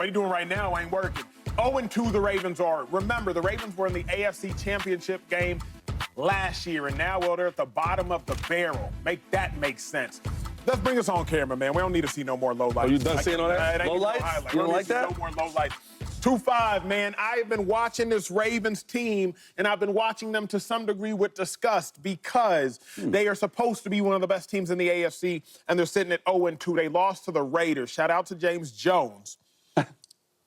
What you doing right now ain't working. 0-2 the Ravens are. Remember, the Ravens were in the AFC Championship game last year, and now, well, they're at the bottom of the barrel. Make that make sense. Let's bring us on camera, man. We don't need to see no more low lights. Oh, you done seeing all that? Low lights? You don't like that? No more low lights. 2-5, man. I've been watching this Ravens team, and I've been watching them to some degree with disgust because they are supposed to be one of the best teams in the AFC, and they're sitting at 0-2. They lost to the Raiders. Shout out to James Jones.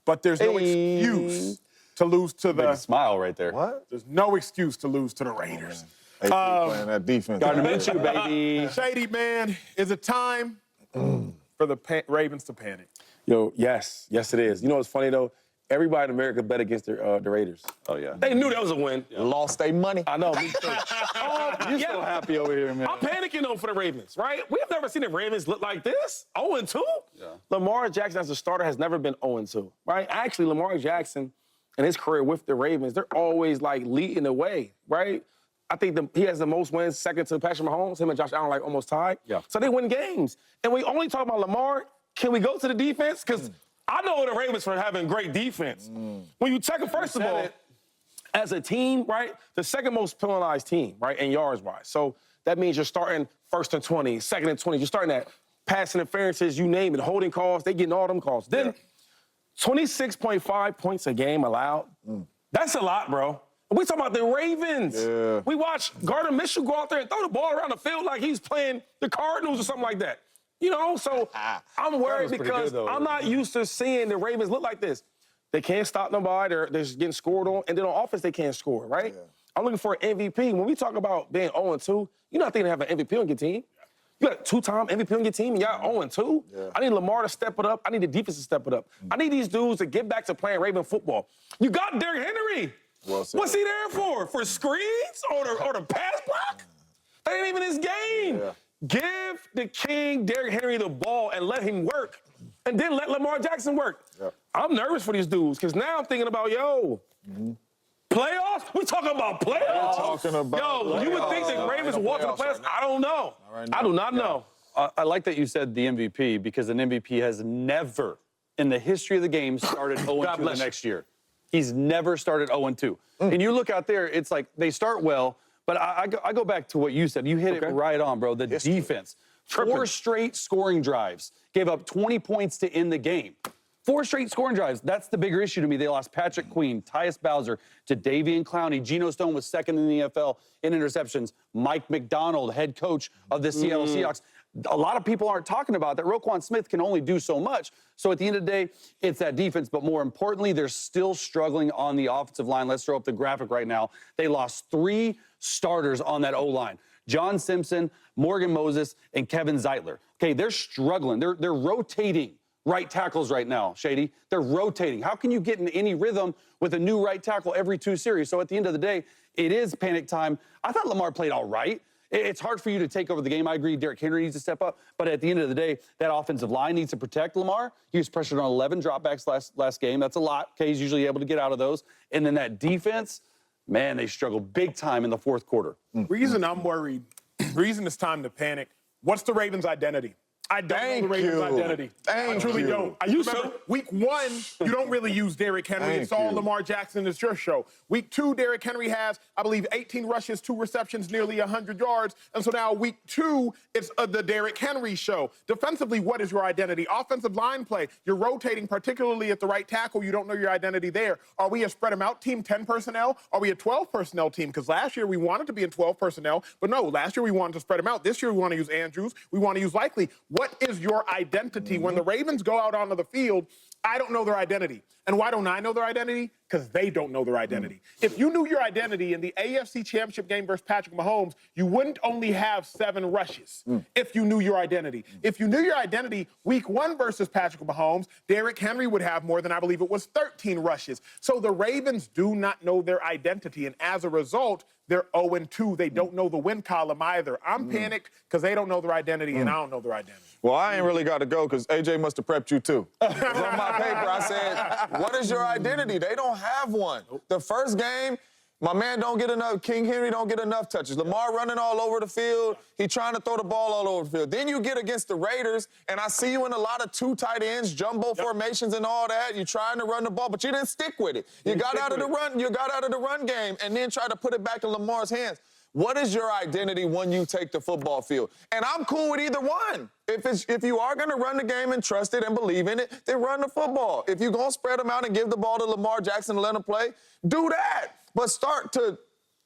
But there's no excuse to lose to the... Big smile right there. What? There's no excuse to lose to the Raiders. AP playing that defense. Gardner Minshew, baby. Shady, man, is it time for the Ravens to panic? Yo, yes. Yes, it is. You know what's funny, though? Everybody in America bet against the Raiders. Oh, yeah. They knew that was a win. Lost their money. I know, me too. You're so happy over here, man. I'm panicking, though, for the Ravens, right? We have never seen the Ravens look like this. 0-2? Yeah. Lamar Jackson as a starter has never been 0-2, right? Actually, Lamar Jackson in his career with the Ravens, they're always, like, leading the way, right? I think he has the most wins, second to Patrick Mahomes. Him and Josh Allen, like, almost tied. Yeah. So they win games. And we only talk about Lamar. Can we go to the defense? Because I know the Ravens for having great defense. When you check it, first of all, as a team, right, the second most penalized team, right, in yards-wise. So that means you're starting first and 20, second and 20. You're starting at pass interferences, you name it, holding calls. They getting all them calls. Then 26.5 points a game allowed. That's a lot, bro. We talking about the Ravens. Yeah. We watched Gardner Minshew go out there and throw the ball around the field like he's playing the Cardinals or something like that. You know, so I'm worried because good, though. I'm not used to seeing the Ravens look like this. They can't stop nobody. They're just getting scored on. And then on offense, they can't score, right? Yeah. I'm looking for an MVP. When we talk about being 0-2, you're not thinking of having an MVP on your team. You got a two-time MVP on your team, and y'all 0-2? Yeah. I need Lamar to step it up. I need the defense to step it up. I need these dudes to get back to playing Raven football. You got Derrick Henry. Well said. What's he there for? For screens or the pass block? That ain't even his game. Yeah. Give the king, Derrick Henry, the ball and let him work. And then let Lamar Jackson work. Yep. I'm nervous for these dudes because now I'm thinking about, playoffs? We talking about playoffs? Talking about You would think the Ravens walk to the playoffs? I don't know. I do not know. I like that you said the MVP because an MVP has never, in the history of the game, started 0-2 the next year. He's never started 0-2. And you look out there, it's like they start well, but I go back to what you said. You hit it right on, bro. The defense. 4 straight scoring drives. Gave up 20 points to end the game. 4 straight scoring drives. That's the bigger issue to me. They lost Patrick Queen, Tyus Bowser, to Davian Clowney. Geno Stone was second in the NFL in interceptions. Mike McDonald, head coach of the Seattle Seahawks. A lot of people aren't talking about that. Roquan Smith can only do so much. So at the end of the day, it's that defense. But more importantly, they're still struggling on the offensive line. Let's throw up the graphic right now. They lost 3 starters on that O-line. John Simpson, Morgan Moses, and Kevin Zeitler. Okay, they're struggling. They're rotating right tackles right now, Shady. They're rotating. How can you get in any rhythm with a new right tackle every 2 series? So at the end of the day, it is panic time. I thought Lamar played all right. It's hard for you to take over the game. I agree, Derrick Henry needs to step up. But at the end of the day, that offensive line needs to protect Lamar. He was pressured on 11 dropbacks last game. That's a lot. Okay, he's usually able to get out of those. And then that defense, man, they struggled big time in the 4th quarter. Reason I'm worried, reason it's time to panic, what's the Ravens' identity? I don't know the Ravens' identity. I truly don't. I used to. Week 1, you don't really use Derrick Henry. It's all Lamar Jackson. It's your show. Week 2, Derrick Henry has, I believe, 18 rushes, 2 receptions, nearly 100 yards. And so now week 2, it's the Derrick Henry show. Defensively, what is your identity? Offensive line play. You're rotating, particularly at the right tackle. You don't know your identity there. Are we a spread-them-out team, 10 personnel? Are we a 12 personnel team? Because last year we wanted to be in 12 personnel, but no, last year we wanted to spread them out. This year we want to use Andrews. We want to use Likely. What is your identity? When the Ravens go out onto the field, I don't know their identity. And why don't I know their identity? Because they don't know their identity. If you knew your identity in the AFC Championship game versus Patrick Mahomes, you wouldn't only have 7 rushes if you knew your identity. If you knew your identity week 1 versus Patrick Mahomes, Derrick Henry would have more than, I believe it was 13 rushes. So the Ravens do not know their identity. And as a result, they're 0-2. They don't know the win column either. I'm panicked because they don't know their identity and I don't know their identity. Well, I ain't really got to go because AJ must have prepped you too. 'Cause on my paper, I said, what is your identity? They don't have one. The first game, My man don't get enough, King Henry don't get enough touches. Lamar running all over the field. He trying to throw the ball all over the field. Then you get against the Raiders, and I see you in a lot of 2 tight ends, jumbo formations and all that. You're trying to run the ball, but you didn't stick with it. You got out of the run game and then try to put it back in Lamar's hands. What is your identity when you take the football field? And I'm cool with either one. If you are going to run the game and trust it and believe in it, then run the football. If you're going to spread them out and give the ball to Lamar Jackson and let him play, do that. But start to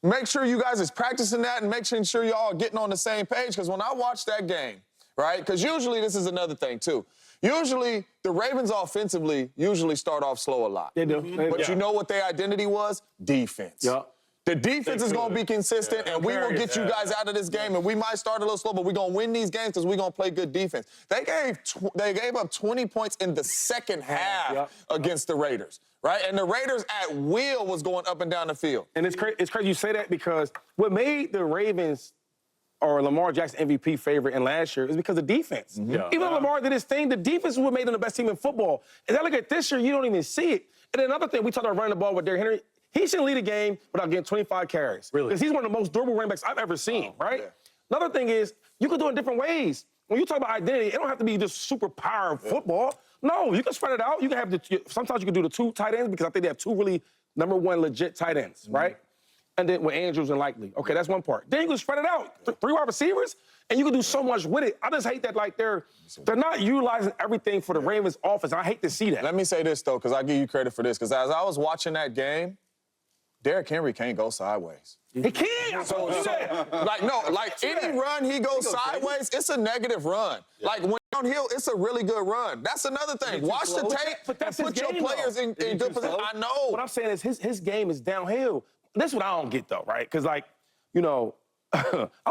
make sure you guys is practicing that and making sure y'all are getting on the same page. Because when I watch that game, right, because usually this is another thing, too. Usually, the Ravens offensively usually start off slow a lot. They do. But you know what their identity was? Defense. Yeah. The defense is going to be consistent, and we will get you guys out of this game. And we might start a little slow, but we're going to win these games because we're going to play good defense. They gave up 20 points in the second half against the Raiders, right? And the Raiders at will was going up and down the field. And it's crazy you say that because what made the Ravens or Lamar Jackson MVP favorite in last year is because of defense. Yeah. Even though Lamar did his thing, the defense is what made them the best team in football. And I look at this year, you don't even see it. And then another thing, we talked about running the ball with Derrick Henry. He shouldn't lead a game without getting 25 carries. Really? Because he's one of the most durable running backs I've ever seen, right? Yeah. Another thing is, you can do it in different ways. When you talk about identity, it don't have to be just super power football. No, you can spread it out. You can have sometimes you can do the 2 tight ends because I think they have 2 really #1 legit tight ends, right? And then with Andrews and Likely. Okay, that's one part. Then you can spread it out. 3 wide receivers, and you can do so much with it. I just hate that they're not utilizing everything for the Ravens offense. I hate to see that. Let me say this, though, because I give you credit for this. Because as I was watching that game, Derrick Henry can't go sideways. He can't. Any run he goes sideways, it's a negative run. Yeah. Like when downhill, it's a really good run. That's another thing. Watch the tape and put your players in good position. I know. What I'm saying is his game is downhill. This is what I don't get, though, right? Because, I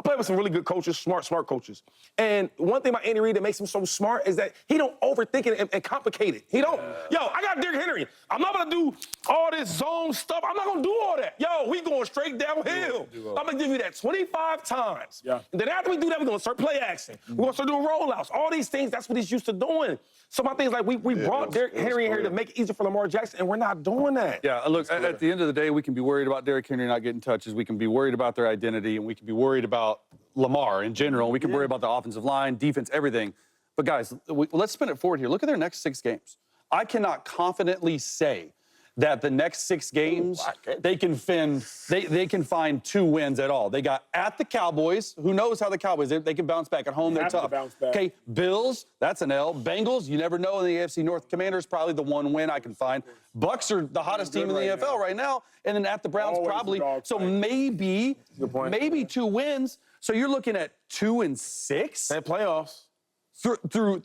play with some really good coaches, smart coaches. And one thing about Andy Reid that makes him so smart is that he don't overthink it and complicate it. He don't. Yo, I got Derrick Henry. I'm not going to do all this zone stuff. I'm not going to do all that. Yo, we going straight downhill. I'm going to give you that 25 times. Yeah. And then after we do that, we're going to start play action. We're going to start doing rollouts. All these things, that's what he's used to doing. So my thing is, we brought Derrick Henry in here to make it easier for Lamar Jackson, and we're not doing that. Yeah, look, at the end of the day, we can be worried about Derrick Henry not getting touches. We can be worried about their identity, and we can be worried about Lamar in general. We can worry about the offensive line, defense, everything. But, guys, let's spin it forward here. Look at their next 6 games. I cannot confidently say that the next 6 games, they can find 2 wins at all. They got at the Cowboys. Who knows how the Cowboys, they can bounce back. At home, they're tough. Okay, Bills, that's an L. Bengals, you never know in the AFC North. Commanders, probably the 1 win I can find. Bucks are the hottest team in the NFL right now. And then at the Browns, probably. So maybe 2 wins. So you're looking at 2 and 6. And playoffs. Through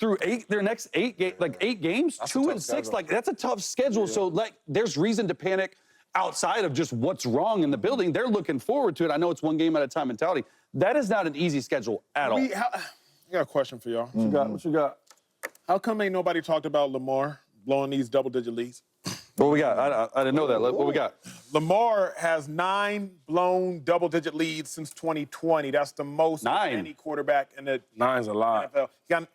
their next 8 games, that's 2 and 6, that's a tough schedule. Yeah. So there's reason to panic outside of just what's wrong in the building. They're looking forward to it. I know it's 1 game at a time mentality. That is not an easy schedule at all. I got a question for y'all. What you got? How come ain't nobody talked about Lamar blowing these double-digit leads? What we got? I didn't know that. What we got? Lamar has 9 blown double-digit leads since 2020. That's the most of any quarterback in the 9's a lot. NFL.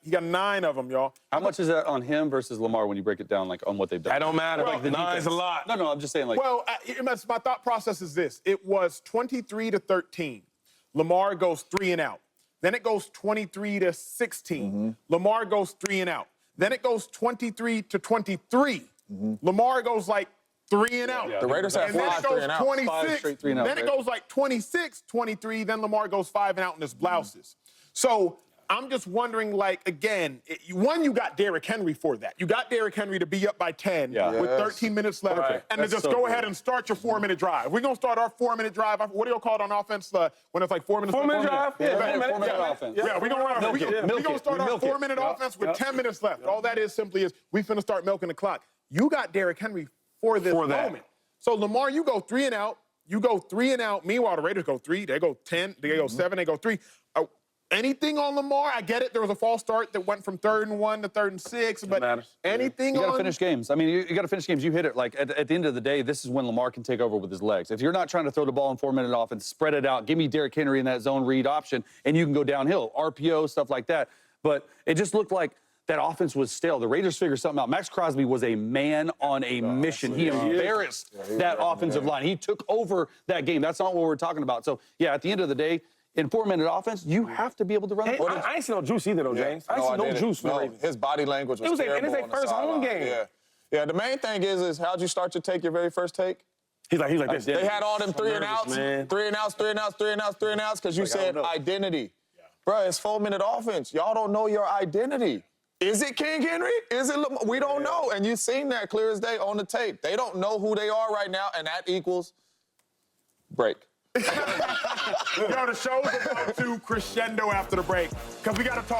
He got 9 of them, y'all. How much is that on him versus Lamar when you break it down, on what they've done? That don't matter. Well, the 9's a lot. No, I'm just saying, Well, my thought process is this. It was 23-13. Lamar goes 3 and out. Then it goes 23-16. Lamar goes 3 and out. Then it goes 23-23. Lamar goes 3 and out. Yeah. The Raiders have 5 3 and out. 26. Then it goes 26-23. Then Lamar goes 5 and out in his blouses. So I'm just wondering, again, you got Derrick Henry for that. You got Derrick Henry to be up by 10 with 13 minutes left and to just go ahead and start your 4-minute drive. We're going to start our 4-minute drive. What do you call it on offense when it's 4 minutes? 4-minute drive? Yeah, 4-minute offense. Yeah, we're going to start our 4-minute offense with 10 minutes left. All that is simply is we finna start milking the clock. You got Derrick Henry for this moment. So, Lamar, you go 3 and out. You go 3 and out. Meanwhile, the Raiders go 3. They go 10. They go 7. They go 3. Anything on Lamar? I get it. There was a false start that went from 3rd and 1 to 3rd and 6. But anything you on... got to finish games. I mean, you got to finish games. You hit it. At the end of the day, this is when Lamar can take over with his legs. If you're not trying to throw the ball in 4-minute offense, spread it out. Give me Derrick Henry in that zone read option, and you can go downhill. RPO, stuff like that. But it just looked like that offense was stale. The Raiders figured something out. Max Crosby was a man on a mission. He embarrassed that offensive line. He took over that game. That's not what we're talking about. So, yeah, at the end of the day, in 4-minute offense, you have to be able to run the ball. I ain't see no juice either, though, James. I ain't see no juice for the Ravens. His body language was terrible. It was their first home game. Yeah, the main thing is how'd you start your take, your very first take? He's like this. They had all them 3 and outs, 3 and outs, 3 and outs, 3 and outs, 3 and outs, because you said identity. Yeah. Bro, it's 4-minute offense. Y'all don't know your identity. Is it King Henry? Is it Lamar? We don't know. And you've seen that clear as day on the tape. They don't know who they are right now, and that equals break. Yo, the show's about to crescendo after the break, because we got to talk.